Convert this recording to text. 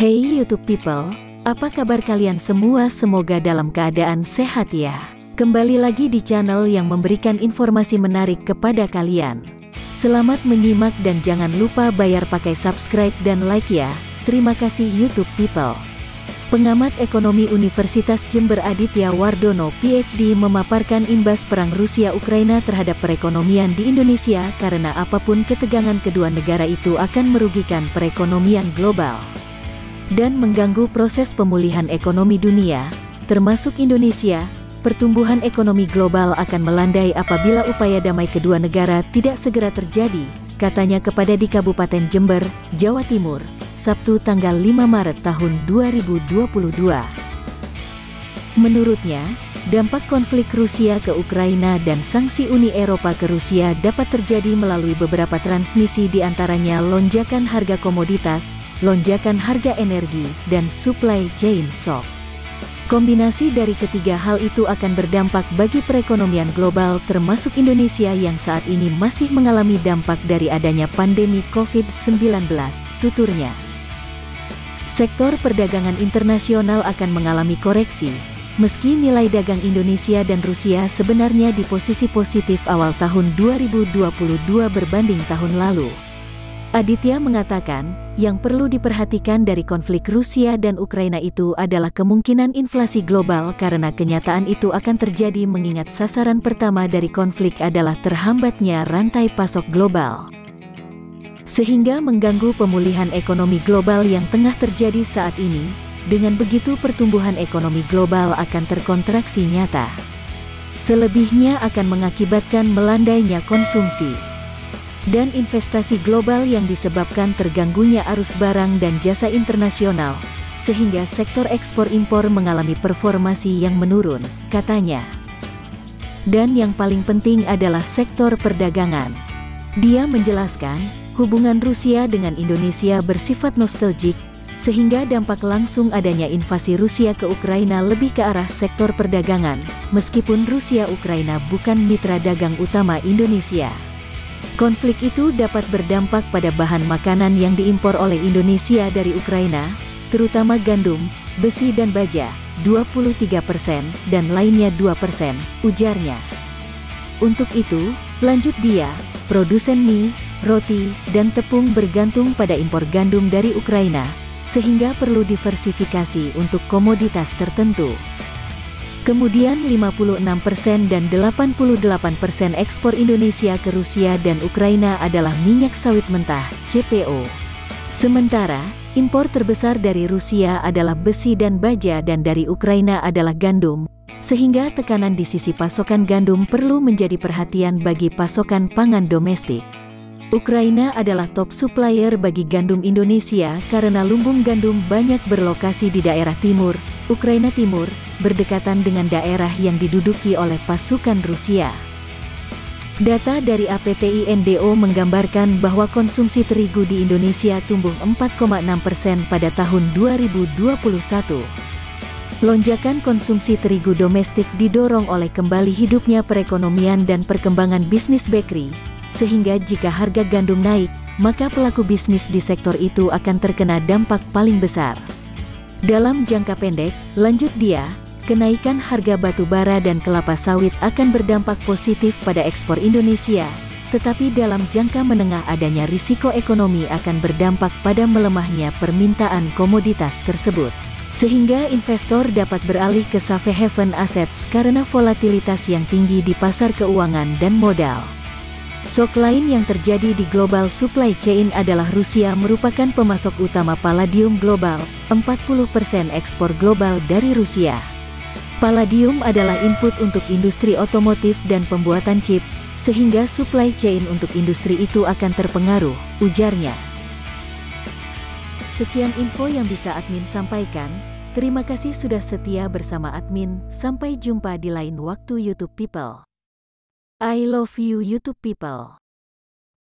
Hey YouTube people, apa kabar kalian semua? Semoga dalam keadaan sehat ya. Kembali lagi di channel yang memberikan informasi menarik kepada kalian. Selamat menyimak dan jangan lupa bayar pakai subscribe dan like ya. Terima kasih YouTube people. Pengamat ekonomi Universitas Jember Aditya Wardono PhD memaparkan imbas perang Rusia-Ukraina terhadap perekonomian di Indonesia karena apapun ketegangan kedua negara itu akan merugikan perekonomian global dan mengganggu proses pemulihan ekonomi dunia, termasuk Indonesia. Pertumbuhan ekonomi global akan melandai apabila upaya damai kedua negara tidak segera terjadi, katanya kepada di Kabupaten Jember, Jawa Timur, Sabtu tanggal 5 Maret tahun 2022. Menurutnya, dampak konflik Rusia ke Ukraina dan sanksi Uni Eropa ke Rusia dapat terjadi melalui beberapa transmisi, di antaranya lonjakan harga komoditas, lonjakan harga energi, dan supply chain shock. Kombinasi dari ketiga hal itu akan berdampak bagi perekonomian global termasuk Indonesia yang saat ini masih mengalami dampak dari adanya pandemi COVID-19, tuturnya. Sektor perdagangan internasional akan mengalami koreksi, meski nilai dagang Indonesia dan Rusia sebenarnya di posisi positif awal tahun 2022 berbanding tahun lalu. Aditya mengatakan, yang perlu diperhatikan dari konflik Rusia dan Ukraina itu adalah kemungkinan inflasi global karena kenyataan itu akan terjadi mengingat sasaran pertama dari konflik adalah terhambatnya rantai pasok global, sehingga mengganggu pemulihan ekonomi global yang tengah terjadi saat ini. Dengan begitu pertumbuhan ekonomi global akan terkontraksi nyata. Selebihnya akan mengakibatkan melandainya konsumsi dan investasi global yang disebabkan terganggunya arus barang dan jasa internasional, sehingga sektor ekspor-impor mengalami performasi yang menurun, katanya. Dan yang paling penting adalah sektor perdagangan. Dia menjelaskan, hubungan Rusia dengan Indonesia bersifat nostalgik, sehingga dampak langsung adanya invasi Rusia ke Ukraina lebih ke arah sektor perdagangan, meskipun Rusia-Ukraina bukan mitra dagang utama Indonesia. Konflik itu dapat berdampak pada bahan makanan yang diimpor oleh Indonesia dari Ukraina, terutama gandum, besi dan baja, 23%, dan lainnya 2%, ujarnya. Untuk itu, lanjut dia, produsen mie, roti, dan tepung bergantung pada impor gandum dari Ukraina, sehingga perlu diversifikasi untuk komoditas tertentu. Kemudian 56% dan 88% ekspor Indonesia ke Rusia dan Ukraina adalah minyak sawit mentah, CPO. Sementara, impor terbesar dari Rusia adalah besi dan baja dan dari Ukraina adalah gandum, sehingga tekanan di sisi pasokan gandum perlu menjadi perhatian bagi pasokan pangan domestik. Ukraina adalah top supplier bagi gandum Indonesia karena lumbung gandum banyak berlokasi di daerah timur, Ukraina Timur, berdekatan dengan daerah yang diduduki oleh pasukan Rusia. Data dari APTINDO menggambarkan bahwa konsumsi terigu di Indonesia tumbuh 4,6% pada tahun 2021. Lonjakan konsumsi terigu domestik didorong oleh kembali hidupnya perekonomian dan perkembangan bisnis bakery, sehingga jika harga gandum naik, maka pelaku bisnis di sektor itu akan terkena dampak paling besar. Dalam jangka pendek, lanjut dia, kenaikan harga batu bara dan kelapa sawit akan berdampak positif pada ekspor Indonesia, tetapi dalam jangka menengah adanya risiko ekonomi akan berdampak pada melemahnya permintaan komoditas tersebut, sehingga investor dapat beralih ke safe haven assets karena volatilitas yang tinggi di pasar keuangan dan modal. Shock lain yang terjadi di global supply chain adalah Rusia merupakan pemasok utama palladium global, 40% ekspor global dari Rusia. Palladium adalah input untuk industri otomotif dan pembuatan chip, sehingga supply chain untuk industri itu akan terpengaruh, ujarnya. Sekian info yang bisa admin sampaikan, terima kasih sudah setia bersama admin, sampai jumpa di lain waktu YouTube people. I love you YouTube people.